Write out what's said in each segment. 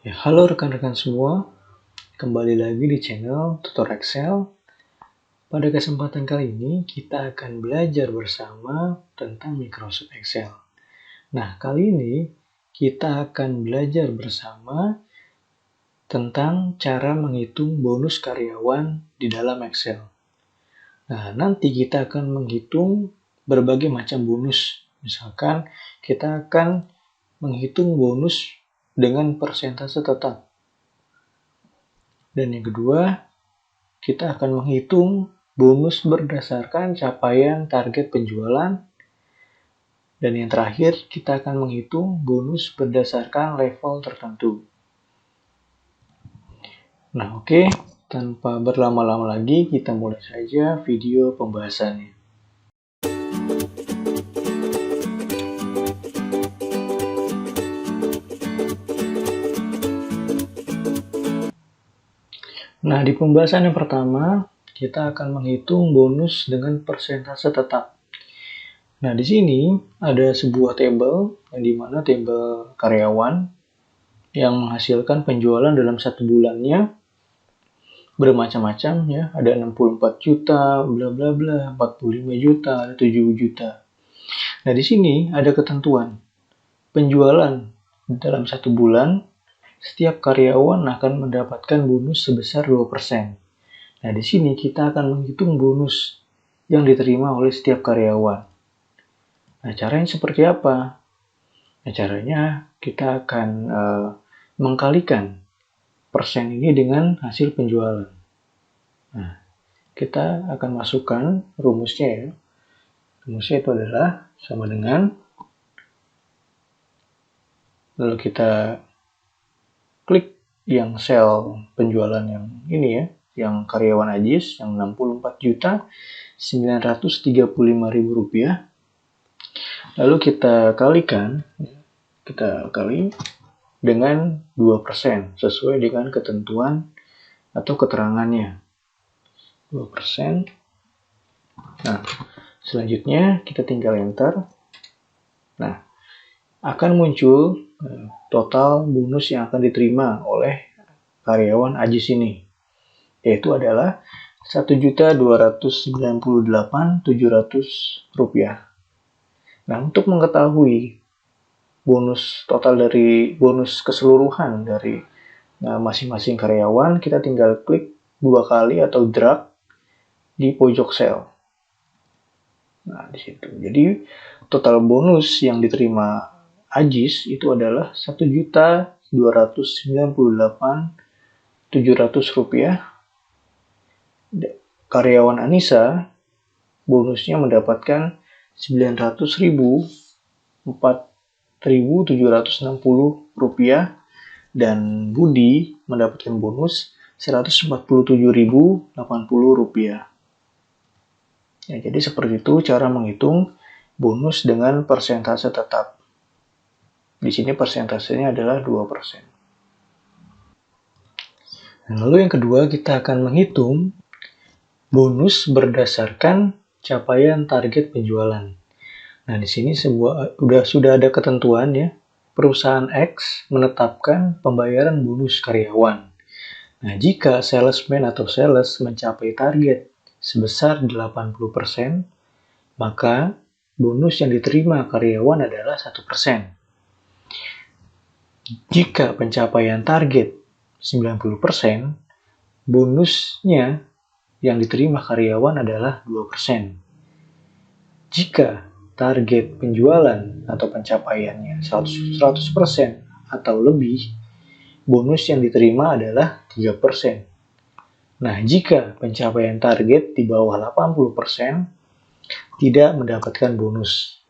Ya, halo rekan-rekan semua, kembali lagi di channel Tutor Excel. Pada kesempatan kali ini, kita akan belajar bersama tentang Microsoft Excel. Nah, kali ini kita akan belajar bersama tentang cara menghitung bonus karyawan di dalam Excel. Nah, nanti kita akan menghitung berbagai macam bonus. Misalkan kita akan menghitung bonus dengan persentase tetap. Dan yang kedua, kita akan menghitung bonus berdasarkan capaian target penjualan. Dan yang terakhir, kita akan menghitung bonus berdasarkan level tertentu. Nah, oke. Tanpa berlama-lama lagi, kita mulai saja video pembahasannya. Nah, di pembahasan yang pertama, kita akan menghitung bonus dengan persentase tetap. Nah, di sini ada sebuah tabel, yang dimana tabel karyawan yang menghasilkan penjualan dalam satu bulannya bermacam-macam ya, ada 64 juta, bla bla bla, 45 juta, ada 7 juta. Nah, di sini ada ketentuan. Penjualan dalam satu bulan, setiap karyawan akan mendapatkan bonus sebesar 2%. Nah, di sini kita akan menghitung bonus yang diterima oleh setiap karyawan. Nah, caranya seperti apa? Nah, caranya kita akan mengkalikan persen ini dengan hasil penjualan. Nah, kita akan masukkan rumusnya ya. Rumusnya itu adalah sama dengan, lalu kita klik yang sel penjualan yang ini ya, yang karyawan Ajis yang 64.935.000 rupiah. Lalu kita kalikan, kita kali dengan 2% sesuai dengan ketentuan atau keterangannya. 2%. Nah, selanjutnya kita tinggal enter. Nah, akan muncul total bonus yang akan diterima oleh karyawan Ajis ini, yaitu adalah Rp1.298.700. Nah, untuk mengetahui bonus total dari bonus keseluruhan dari masing-masing karyawan, kita tinggal klik 2 kali atau drag di pojok sel. Nah, di situ. Jadi, total bonus yang diterima Ajis itu adalah Rp1.298.700. Karyawan Anissa bonusnya mendapatkan Rp900.004.760 dan Budi mendapatkan bonus Rp147.080. Ya, jadi seperti itu cara menghitung bonus dengan persentase tetap. Di sini persentasenya adalah 2%. Lalu yang kedua, kita akan menghitung bonus berdasarkan capaian target penjualan. Nah, di sini sudah ada ketentuan ya. Perusahaan X menetapkan pembayaran bonus karyawan. Nah, jika salesman atau sales mencapai target sebesar 80%, maka bonus yang diterima karyawan adalah 1%. Jika pencapaian target 90%, bonusnya yang diterima karyawan adalah 2%. Jika target penjualan atau pencapaiannya 100% atau lebih, bonus yang diterima adalah 3%. Nah, jika pencapaian target di bawah 80%, tidak mendapatkan bonus.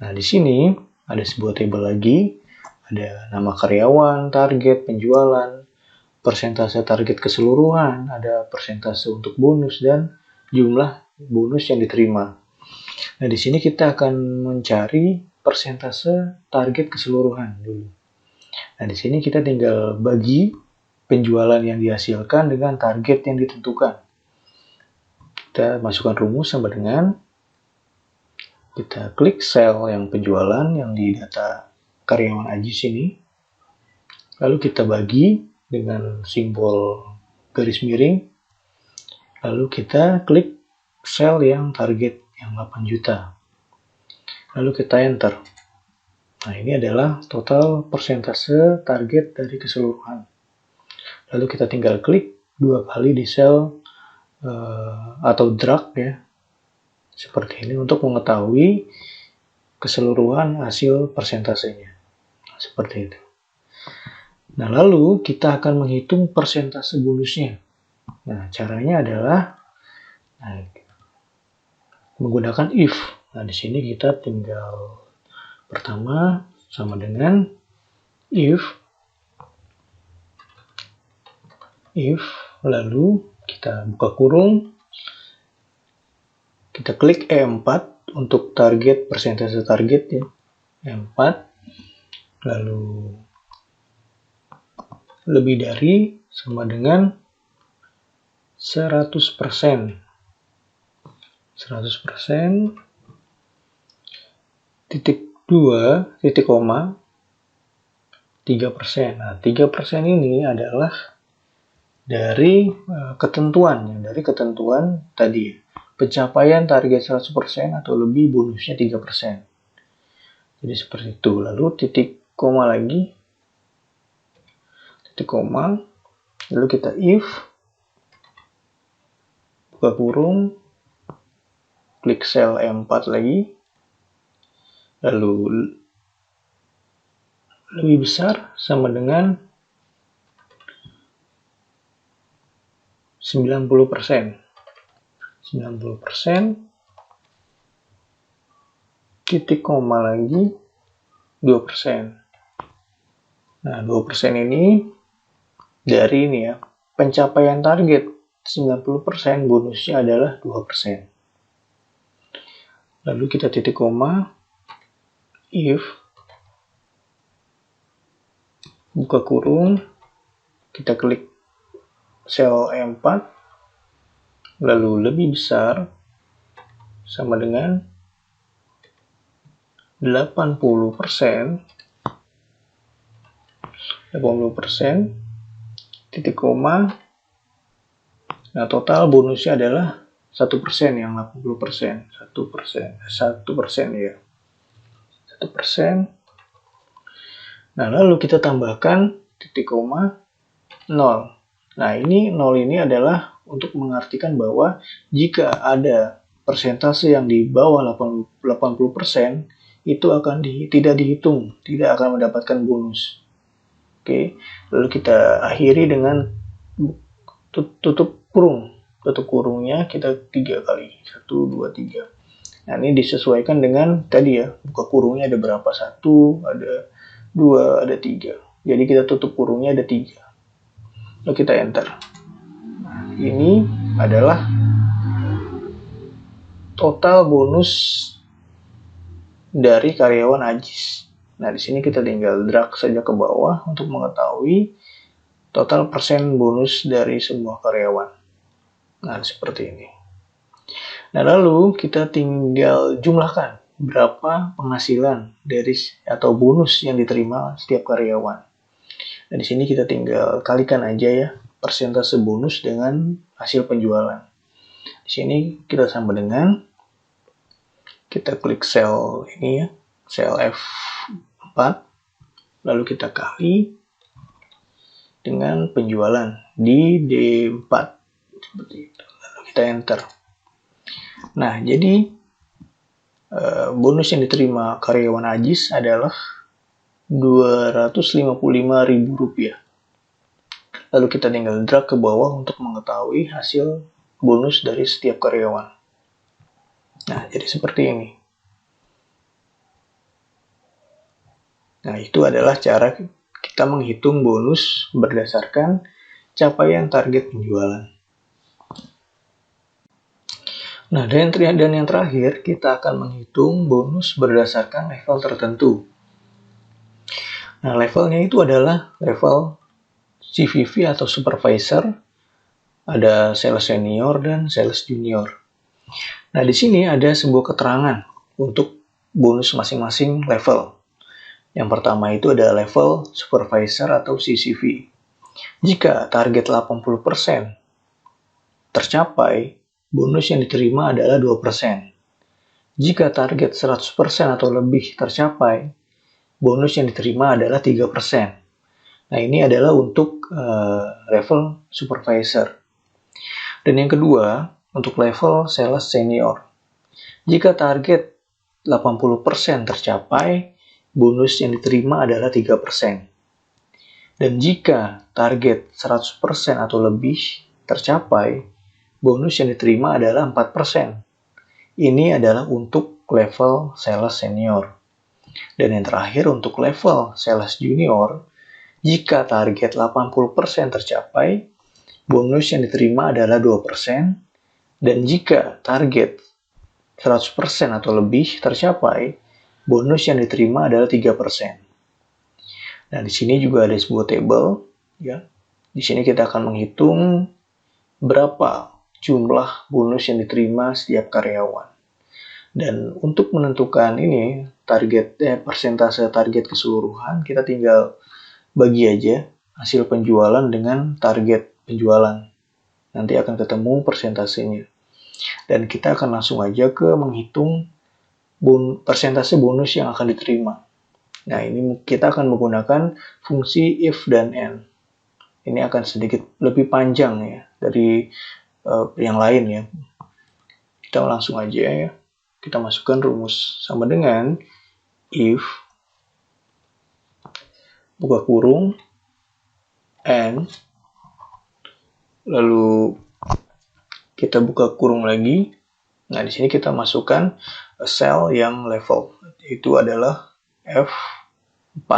Nah, di sini ada sebuah tabel lagi. Ada nama karyawan, target, penjualan, persentase target keseluruhan, ada persentase untuk bonus, dan jumlah bonus yang diterima. Nah, di sini kita akan mencari persentase target keseluruhan dulu. Nah, di sini kita tinggal bagi penjualan yang dihasilkan dengan target yang ditentukan. Kita masukkan rumus sama dengan, kita klik sel yang penjualan yang di data karyawan Ajis ini. Lalu kita bagi dengan simbol garis miring. Lalu kita klik sel yang target, yang 8 juta. Lalu kita enter. Nah, ini adalah total persentase target dari keseluruhan. Lalu kita tinggal klik 2 kali di sel atau drag ya, seperti ini untuk mengetahui keseluruhan hasil persentasenya. Seperti itu. Nah, lalu kita akan menghitung persentase bonusnya. Nah, caranya adalah menggunakan if. Nah, di sini kita tinggal pertama sama dengan if lalu kita buka kurung, kita klik E4 untuk target, persentase target ya, E4, lalu lebih dari sama dengan 100%. 100%, titik 2, titik koma, 3%. Nah, 3% ini adalah dari ketentuan tadi, pencapaian target 100% atau lebih bonusnya 3%. Jadi seperti itu. Lalu titik koma lagi, titik koma, lalu kita if, buka kurung, klik sel E4 lagi, lalu lebih besar sama dengan 90%. 90%, titik koma lagi, 2%. Nah, 2% ini dari ini ya, pencapaian target 90%, bonusnya adalah 2%. Lalu kita titik koma, if, buka kurung, kita klik sel E4, lalu lebih besar sama dengan 80%, titik koma. Nah, total bonusnya adalah 1% yang 80%, 1% ya, 1%. Nah, lalu kita tambahkan titik koma 0. Nah, ini 0 ini adalah untuk mengartikan bahwa jika ada persentase yang di bawah 80%, itu akan tidak dihitung, tidak akan mendapatkan bonus. Oke, lalu kita akhiri dengan tutup kurung. Tutup kurungnya kita 3 kali, 1, 2, 3. Nah, ini disesuaikan dengan tadi ya, buka kurungnya ada berapa, 1, ada 2, ada 3. Jadi kita tutup kurungnya ada 3. Lalu kita enter. Nah, ini adalah total bonus dari karyawan Ajis. Nah, di sini kita tinggal drag saja ke bawah untuk mengetahui total persen bonus dari semua karyawan. Nah, seperti ini. Nah, lalu kita tinggal jumlahkan berapa penghasilan dari atau bonus yang diterima setiap karyawan. Nah, di sini kita tinggal kalikan aja ya persentase bonus dengan hasil penjualan. Di sini kita sama dengan, kita klik sel ini ya, sel F4, lalu kita kali dengan penjualan di D4 seperti itu. Lalu kita enter. Nah, jadi bonus yang diterima karyawan Ajis adalah Rp255.000. Lalu kita tinggal drag ke bawah untuk mengetahui hasil bonus dari setiap karyawan. Nah, jadi seperti ini. Nah, itu adalah cara kita menghitung bonus berdasarkan capaian target penjualan. Nah, dan yang terakhir, kita akan menghitung bonus berdasarkan level tertentu. Nah, levelnya itu adalah level CVV atau supervisor, ada sales senior dan sales junior. Nah, di sini ada sebuah keterangan untuk bonus masing-masing level. Yang pertama itu ada level supervisor atau CCV. Jika target 80% tercapai, bonus yang diterima adalah 2%. Jika target 100% atau lebih tercapai, bonus yang diterima adalah 3%. Nah, ini adalah untuk level supervisor. Dan yang kedua, untuk level sales senior. Jika target 80% tercapai, bonus yang diterima adalah 3%. Dan jika target 100% atau lebih tercapai, bonus yang diterima adalah 4%. Ini adalah untuk level sales senior. Dan yang terakhir untuk level sales junior, jika target 80% tercapai, bonus yang diterima adalah 2%, dan jika target 100% atau lebih tercapai, bonus yang diterima adalah 3%. Nah, di sini juga ada sebuah table, ya. Di sini kita akan menghitung berapa jumlah bonus yang diterima setiap karyawan. Dan untuk menentukan ini, persentase target keseluruhan, kita tinggal bagi aja hasil penjualan dengan target penjualan. Nanti akan ketemu persentasenya. Dan kita akan langsung aja ke menghitung persentase bonus yang akan diterima. Nah, ini kita akan menggunakan fungsi if dan and. Ini akan sedikit lebih panjang ya dari yang lain ya. Kita langsung aja ya. Kita masukkan rumus sama dengan if buka kurung and lalu kita buka kurung lagi. Nah, di sini kita masukkan sel yang level, itu adalah F4.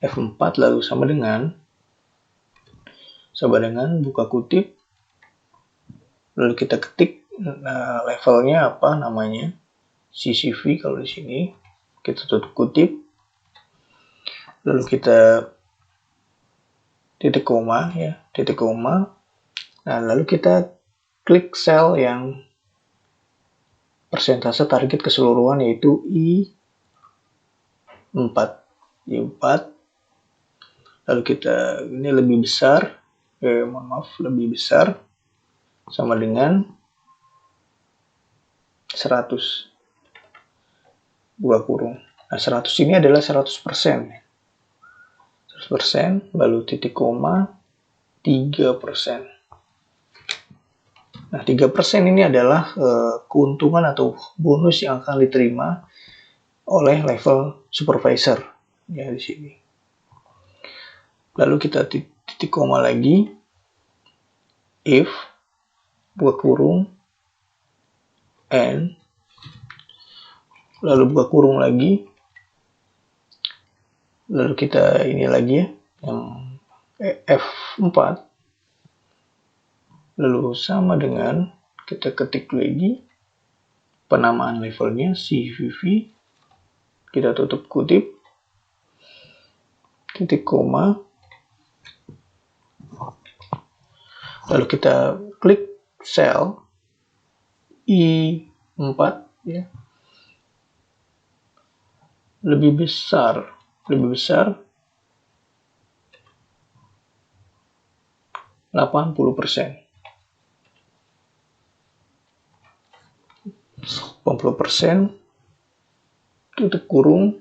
F4 lalu sama dengan buka kutip, lalu kita ketik levelnya apa namanya, CCV kalau di sini, kita tutup kutip, lalu kita titik koma ya, titik koma. Nah, lalu kita klik sel yang persentase target keseluruhan yaitu I4. Lalu kita ini lebih besar, lebih besar sama dengan 100 buka kurung. Nah, 100 ini adalah 100%. 100%, lalu titik koma 3%. Nah, 3% ini adalah keuntungan atau bonus yang akan diterima oleh level supervisor ya di sini. Lalu kita titik koma lagi, if buka kurung and lalu buka kurung lagi, lalu kita ini lagi ya yang F4, lalu sama dengan kita ketik lagi penamaan levelnya CVV, kita tutup kutip, titik koma, lalu kita klik sel I4 ya, lebih besar 80%. 80%, titik kurung,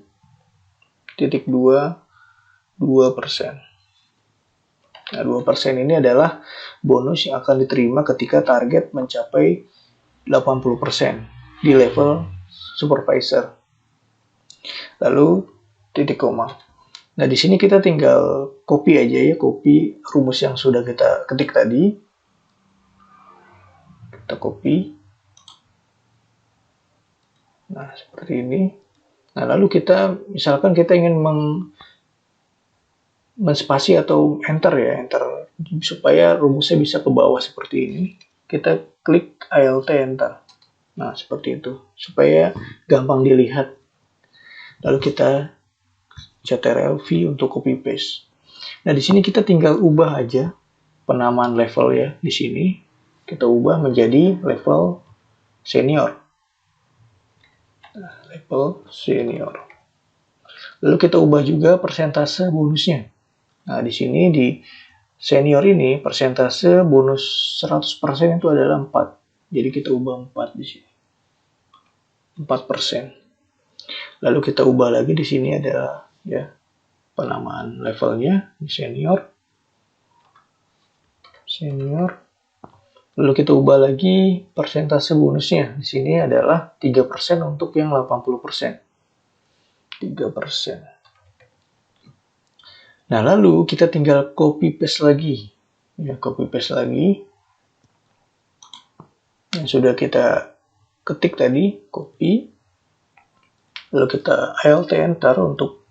titik 2%. Nah, 2% ini adalah bonus yang akan diterima ketika target mencapai 80% di level supervisor. Lalu titik koma. Nah, di sini kita tinggal copy aja ya, copy rumus yang sudah kita ketik tadi. Kita copy. Nah, seperti ini. Nah, lalu misalkan kita ingin menspasi atau enter ya, enter supaya rumusnya bisa ke bawah seperti ini. Kita klik Alt enter. Nah, seperti itu supaya gampang dilihat. Lalu kita Ctrl V untuk copy paste. Nah, di sini kita tinggal ubah aja penamaan level ya. Di sini kita ubah menjadi level senior. Nah, level senior. Lalu kita ubah juga persentase bonusnya. Nah, di sini di senior ini persentase bonus 100% itu adalah 4. Jadi kita ubah 4 di sini. 4%. Lalu kita ubah lagi di sini ada ya penamaan levelnya di senior. Lalu kita ubah lagi persentase bonusnya. Di sini adalah 3% untuk yang 80%. 3%. Nah, lalu kita tinggal copy paste lagi. Ya, copy paste lagi. Yang sudah kita ketik tadi, copy. Lalu kita Alt enter untuk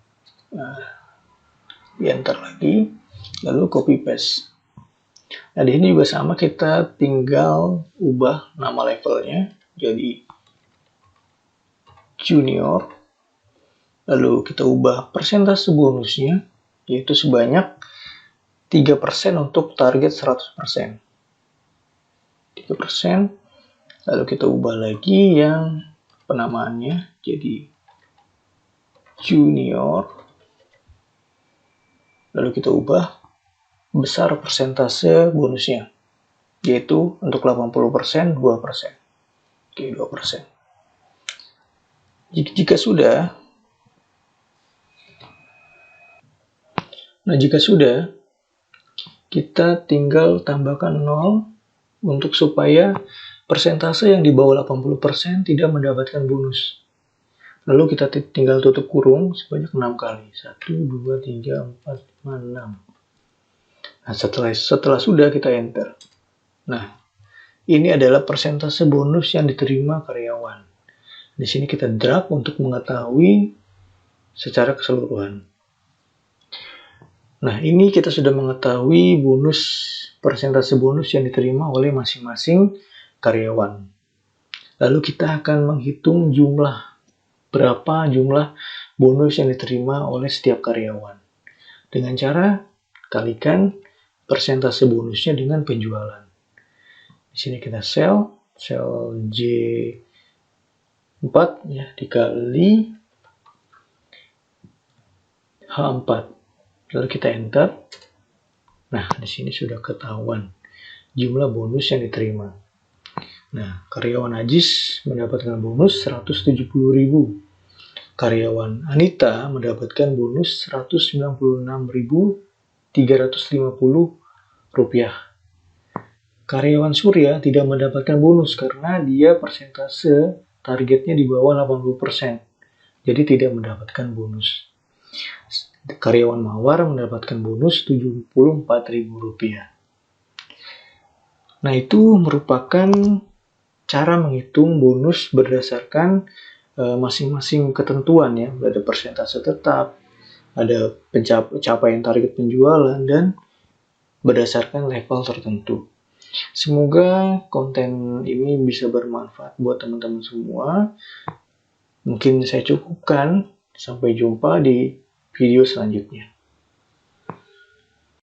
di enter lagi. Lalu copy paste. Nah, di sini juga sama, kita tinggal ubah nama levelnya jadi junior. Lalu kita ubah persentase bonusnya yaitu sebanyak 3% untuk target 100%. 3%. Lalu kita ubah lagi yang penamaannya jadi junior. Lalu kita ubah besar persentase bonusnya yaitu untuk 80% 2%. Oke, 2%. Jika sudah, kita tinggal tambahkan 0 untuk supaya persentase yang di bawah 80% tidak mendapatkan bonus. Lalu kita tinggal tutup kurung sebanyak 6 kali. 1, 2, 3, 4, 5, 6. Nah, setelah sudah kita enter. Nah, ini adalah persentase bonus yang diterima karyawan. Di sini kita drag untuk mengetahui secara keseluruhan. Nah, ini kita sudah mengetahui persentase bonus yang diterima oleh masing-masing karyawan. Lalu kita akan menghitung berapa jumlah bonus yang diterima oleh setiap karyawan. Dengan cara kalikan persentase bonusnya dengan penjualan. Di sini kita sel J4 ya dikali H4. Lalu kita enter. Nah, di sini sudah ketahuan jumlah bonus yang diterima. Nah, karyawan Ajis mendapatkan bonus 170.000. Karyawan Anita mendapatkan bonus 196.350 rupiah. Karyawan Surya tidak mendapatkan bonus karena dia persentase targetnya di bawah 80%. Jadi tidak mendapatkan bonus. Karyawan Mawar mendapatkan bonus 74.000 rupiah. Nah, itu merupakan cara menghitung bonus berdasarkan masing-masing ketentuan ya. Ada persentase tetap, ada pencapaian target penjualan, dan berdasarkan level tertentu. Semoga konten ini bisa bermanfaat buat teman-teman semua. Mungkin saya cukupkan. Sampai jumpa di video selanjutnya.